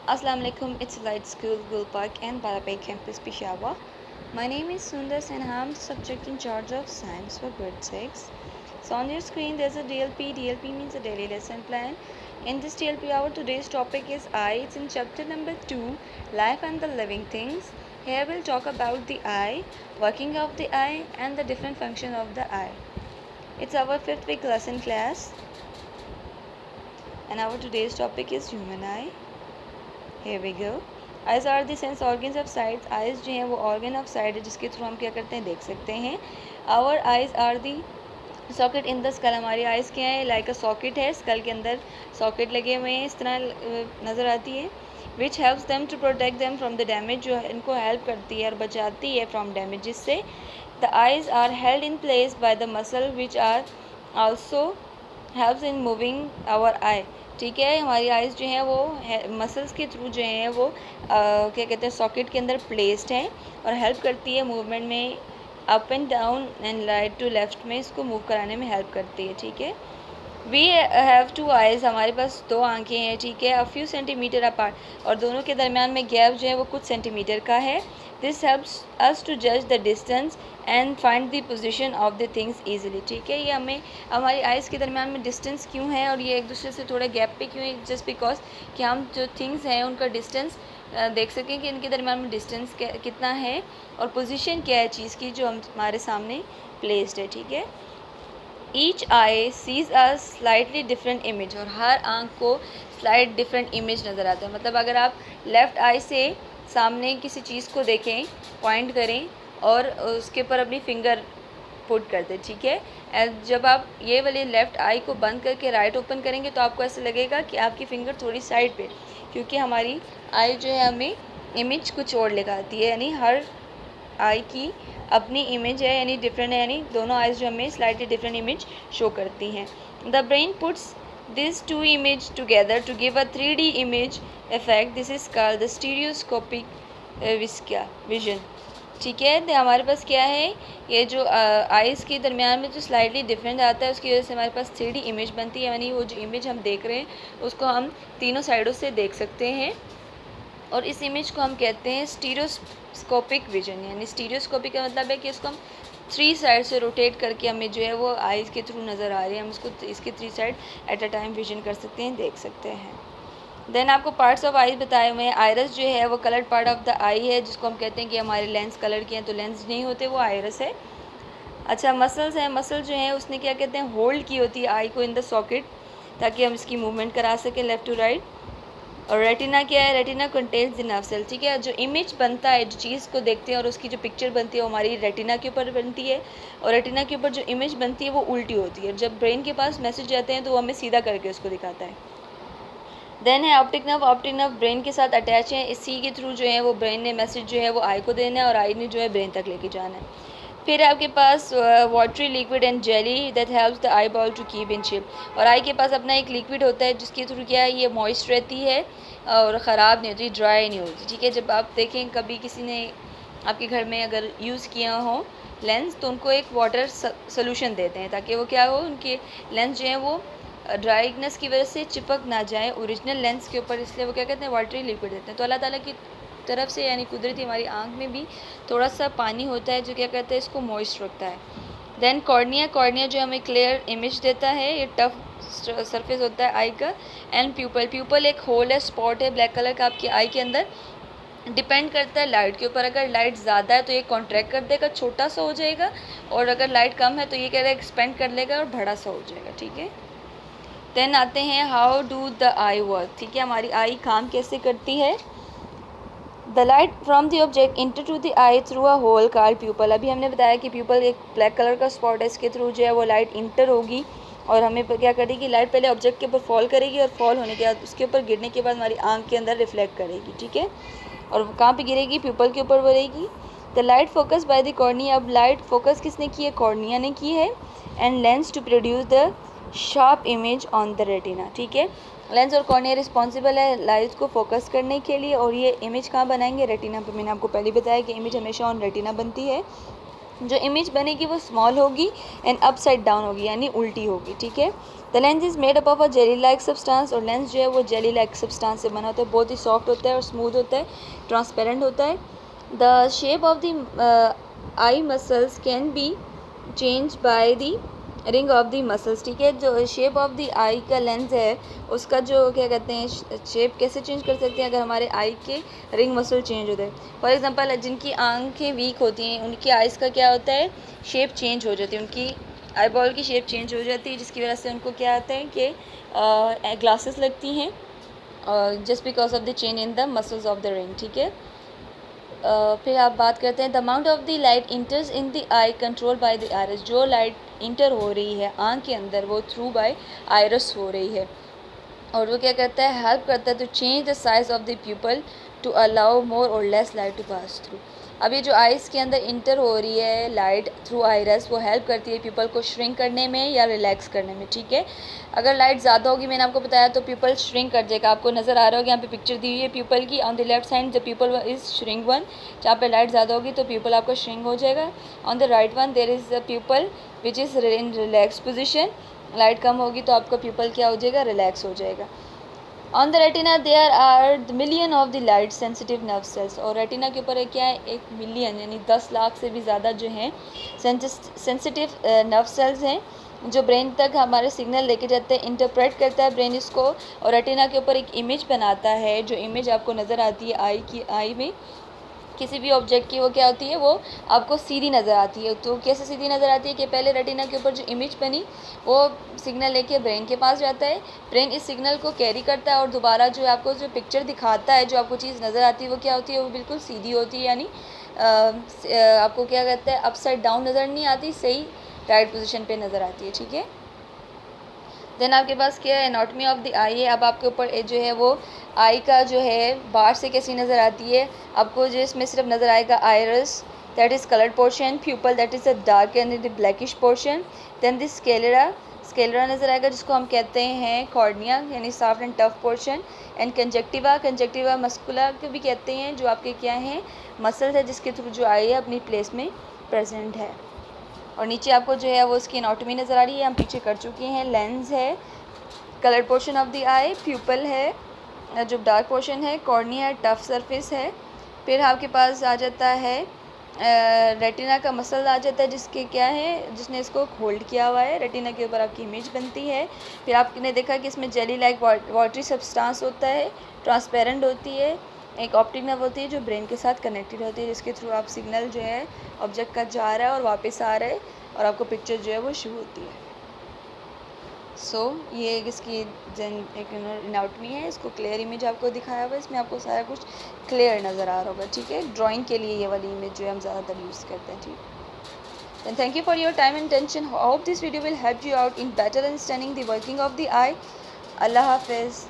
Assalamu alaikum, it's Light School, Gulpark and Balapay campus, Peshawar. My name is Sundar and I'm the subject in charge of science for grade 6. So on your screen there's a DLP. DLP means a daily lesson plan. In this DLP our today's topic is eye. It's in chapter number 2, Life and the Living Things. Here we'll talk about the eye, working of the eye and the different function of the eye. It's our 5th week lesson class and our today's topic is human eye. Here we go. Eyes are the sense organs of sight. Eyes जो हैं वो organ of sight है जिसके through हम क्या करते हैं देख सकते हैं. Our eyes are the socket in the skull. हमारी आइज़ क्या है लाइक अ सॉकेट है, स्कल के अंदर सॉकेट लगे हुए हैं, इस तरह नज़र आती है. Which helps them to protect them from the damage, जो है इनको हेल्प करती है और बचाती है फ्रॉम डैमेजेस से. The eyes are held in place by the muscle which are also helps in moving our eye. ठीक है, हमारी आइज़ जो हैं वो मसल्स के थ्रू जो हैं वो क्या कहते हैं सॉकेट के अंदर प्लेस्ड हैं और हेल्प करती है मूवमेंट में, up and down and right to left में इसको मूव कराने में हेल्प करती है. ठीक है, वी हैव टू आइज़, हमारे पास 2 आँखें हैं. ठीक है, अ फ्यू सेंटीमीटर अपार्ट, और दोनों के दरमियान में गैप जो है वो कुछ सेंटीमीटर का है. दिस हेल्प्स अस टू जज the distance and find the position of the things easily. ठीक है, ये हमें हमारी आइज़ के दरमियान में डिस्टेंस क्यों है और ये एक दूसरे से थोड़ा गैप पे क्यों है, जस्ट बिकॉज कि हम जो थिंग्स हैं उनका डिस्टेंस देख सकें कि इनके दरमियान में डिस्टेंस कितना है और पोजीशन क्या है चीज़ की जो हमारे सामने प्लेस्ड है. ठीक है, each I sees a slightly different image, और हर आँख को स्लाइट डिफरेंट इमेज नज़र आता है. मतलब अगर आप लेफ़्ट आई से सामने किसी चीज़ को देखें, पॉइंट करें और उसके ऊपर अपनी फिंगर पुट कर दें. ठीक है, जब आप ये वाले लेफ़्ट आई को बंद करके राइट ओपन करेंगे तो आपको ऐसा लगेगा कि आपकी फिंगर थोड़ी साइड पे, क्योंकि हमारी आई जो है हमें इमेज कुछ और लगाती है. यानी हर आई की अपनी इमेज है, यानी डिफरेंट है, यानी दोनों आइज़ जो हमें स्लाइटली डिफरेंट इमेज शो करती हैं. The brain puts this two image together to give a 3D image effect. This is called the stereoscopic vision. ठीक है, तो हमारे पास क्या है, ये जो आइज़ के दरमियान में जो स्लाइटली डिफरेंट आता है उसकी वजह से हमारे पास 3D इमेज बनती है. यानी वो जो इमेज हम देख रहे हैं उसको हम तीनों साइडों से देख सकते हैं और इस इमेज को हम कहते हैं स्टीरियोस्कोपिक विजन. यानी स्टीरियोस्कोपिक का मतलब है कि इसको हम 3 साइड से रोटेट करके हमें जो है वो आइज़ के थ्रू नज़र आ रही है, हम इसको इसके 3 side at a time vision कर सकते हैं, देख सकते हैं. देन आपको पार्ट्स ऑफ आई बताए हुए हैं. आयरस जो है वो कलर्ड पार्ट ऑफ द आई है, जिसको हम कहते हैं कि हमारे लेंस कलर के हैं, तो लेंस नहीं होते, वो आयरस है. अच्छा, मसल्स हैं. मसल जो है उसने क्या कहते हैं होल्ड की होती है आई को इन द सॉकेट, ताकि हम इसकी मूवमेंट करा सकें लेफ़्ट टू राइट. और रेटिना क्या है, retina contains the nerve cell. ठीक है, जो इमेज बनता है, जो चीज़ को देखते हैं और उसकी जो पिक्चर बनती है वो हमारी रेटिना के ऊपर बनती है, और रेटिना के ऊपर जो इमेज बनती है वो उल्टी होती है. जब ब्रेन के पास मैसेज जाते हैं तो वो हमें सीधा करके उसको दिखाता है. देन है optic nerve. Optic nerve brain के साथ अटैच है, इसी के थ्रू जो है वो ब्रेन ने मैसेज जो है वो आई को देना है और आई ने जो है ब्रेन तक लेके जाना है. फिर आपके पास watery liquid and jelly that helps the eye ball to keep in shape. और आई के पास अपना एक लिक्विड होता है जिसके थ्रू क्या है ये मॉइस्ट रहती है और ख़राब नहीं होती, ड्राई नहीं होती. ठीक है, जब आप देखें कभी किसी ने आपके घर में अगर यूज़ किया हो लेंस तो उनको एक वाटर सोल्यूशन देते हैं ताकि वो क्या हो, उनके लेंस जो है वो ड्राइनेस की वजह से चिपक ना जाए ओरिजिनल लेंस के ऊपर, इसलिए वो क्या कहते हैं वाटरी लिक्विड देते हैं. तो अल्लाह ताला की तरफ से यानी कुदरती हमारी आँख में भी थोड़ा सा पानी होता है जो क्या कहते हैं इसको मॉइस्ट रखता है. Then cornea. कॉर्निया जो हमें क्लियर इमेज देता है, ये टफ सरफेस होता है आई का. And pupil. प्यूपल एक होल है, स्पॉट है ब्लैक कलर का आपकी आई के अंदर. डिपेंड करता है लाइट के ऊपर. अगर लाइट ज़्यादा है तो ये कॉन्ट्रैक्ट कर देगा, छोटा सा हो जाएगा, और अगर लाइट कम है तो ये कह रहा है एक्सपेंड कर लेगा और बड़ा सा हो जाएगा. ठीक है, देन आते हैं how do the eye work. ठीक है, हमारी आई काम कैसे करती है. The light from the object enter to the eye through a hole called pupil. अभी हमने बताया कि प्यूपल एक ब्लैक कलर का स्पॉट है, इसके थ्रू जो है वो लाइट इंटर होगी और हमें क्या करेगी, लाइट पहले ऑब्जेक्ट के ऊपर फॉल करेगी और फॉल होने के बाद उसके ऊपर गिरने के बाद हमारी आँख के अंदर रिफ्लेक्ट करेगी. ठीक है, और कहाँ पे गिरेगी, प्यूपल के ऊपर गिरेगी. The light focus by the cornea. अब लाइट फोकस किसने की है, कॉर्निया ने की है. And lens to produce the sharp image on the retina. ठीक है, लेंस और कॉर्निया रिस्पॉन्सिबल है लाइट को फोकस करने के लिए, और ये इमेज कहाँ बनाएंगे, रेटिना पे. मैंने आपको पहले बताया कि इमेज हमेशा ऑन रेटिना बनती है. जो इमेज बनेगी वो स्मॉल होगी एंड अपसाइड डाउन होगी, यानी उल्टी होगी, ठीक है। The lens is made up of a jelly like substance, और लेंस जो है वो जेली लाइक सब्सटेंस से बना होता है, बहुत ही सॉफ्ट होता है और स्मूथ होता है, ट्रांसपेरेंट होता है। The shape of the eye muscles can be change by the ring of the muscles, ठीक है। जो शेप ऑफ द आई का लेंस है उसका जो क्या कहते हैं शेप कैसे चेंज कर सकते हैं, अगर हमारे आई के रिंग मसल चेंज होते हैं। फॉर एग्जांपल जिनकी आंखें वीक होती हैं उनकी आइज़ का क्या होता है, शेप चेंज हो जाती है, उनकी आई बॉल की शेप चेंज हो जाती है, जिसकी वजह से उनको क्या आता है कि ग्लासेस लगती हैं just because of the change in the muscles of the ring, ठीक है। फिर आप बात करते हैं the amount of the light इंटर्स in the I control by the iris, जो लाइट इंटर हो रही है आँख के अंदर वो थ्रू बाय आइरिस हो रही है, और वो क्या करता है, हेल्प करता है to change the size of the pupil to allow more और less light to pass through. अब ये जो आइज़ के अंदर इंटर हो रही है लाइट थ्रू आइरस, वो हेल्प करती है पीपल को श्रिंक करने में या रिलैक्स करने में, ठीक है। अगर लाइट ज़्यादा होगी, मैंने आपको बताया, तो पीपल श्रिंक कर जाएगा। आपको नज़र आ रहा होगा यहाँ पे पिक्चर दी हुई है पीपल की, on the left side the people is shrink one, जहाँ पे लाइट ज़्यादा होगी तो पीपल आपका श्रिंक हो जाएगा। On the right one there is the pupil which is in relax position, light कम होगी तो आपका पीपल क्या हो जाएगा, रिलैक्स हो जाएगा। On the retina there are the million of the light sensitive nerve cells, और रेटिना के ऊपर क्या है, 1 मिलियन यानी 10 लाख से भी ज़्यादा जो हैं सेंसिटिव नर्व सेल्स हैं, जो ब्रेन तक हमारे सिग्नल लेके जाते हैं, इंटरप्रेट करता है ब्रेन इसको, और रेटिना के ऊपर एक इमेज बनाता है, जो इमेज आपको नज़र आती है आई में किसी भी ऑब्जेक्ट की, वो क्या होती है, वो आपको सीधी नज़र आती है। तो कैसे सीधी नज़र आती है कि पहले रेटिना के ऊपर जो इमेज बनी वो सिग्नल लेके ब्रेन के पास जाता है, ब्रेन इस सिग्नल को कैरी करता है और दोबारा जो आपको जो पिक्चर दिखाता है, जो आपको चीज़ नज़र आती है वो क्या होती है, वो बिल्कुल सीधी होती है, यानी आपको क्या कहते हैं, अपसाइड डाउन नज़र नहीं आती, सही राइट पोजीशन पे नज़र आती है, ठीक है। देन आपके पास क्या है, एनाटॉमी ऑफ द आई है। अब आपके ऊपर जो है वो आई का जो है बाहर से कैसी नज़र आती है, आपको जो इसमें सिर्फ नज़र आएगा iris, that is coloured portion, pupil that is a dark and the blackish portion, then the sclera नज़र आएगा, जिसको हम कहते हैं कॉर्निया, यानी soft and tough portion, and conjunctiva मस्कुला को भी कहते हैं, जो आपके क्या हैं, मसल्स है जिसके थ्रू जो आई है अपनी प्लेस में प्रेजेंट है। और नीचे आपको जो है वो उसकी एनाटॉमी नज़र आ रही है, हम पीछे कर चुके हैं। लेंस है, colour portion of the eye, pupil है जो डार्क पोर्शन है, कॉर्निया है, टफ सरफेस है। फिर आपके पास आ जाता है रेटिना का मसल आ जाता है, जिसके क्या है, जिसने इसको होल्ड किया हुआ है, रेटिना के ऊपर आपकी इमेज बनती है। फिर आपने देखा कि इसमें जेली लाइक वाटरी सब्सटेंस होता है, ट्रांसपेरेंट होती है, एक ऑप्टिक नर्व होती है जो ब्रेन के साथ कनेक्टेड होती है, जिसके थ्रू आप सिग्नल जो है ऑब्जेक्ट का जा रहा है और वापस आ रहा है, और आपको पिक्चर जो है वो शो होती है। ये इसकी एक एनाटॉमी है, इसको क्लियर इमेज आपको दिखाया हुआ है, इसमें आपको सारा कुछ क्लियर नज़र आ रहा होगा, ठीक है। ड्राइंग के लिए ये वाली इमेज जो है हम ज़्यादातर यूज़ करते हैं, ठीक। Then thank you for your time and attention. Hope this video will help you out in better understanding the working of the eye. Allah Hafiz.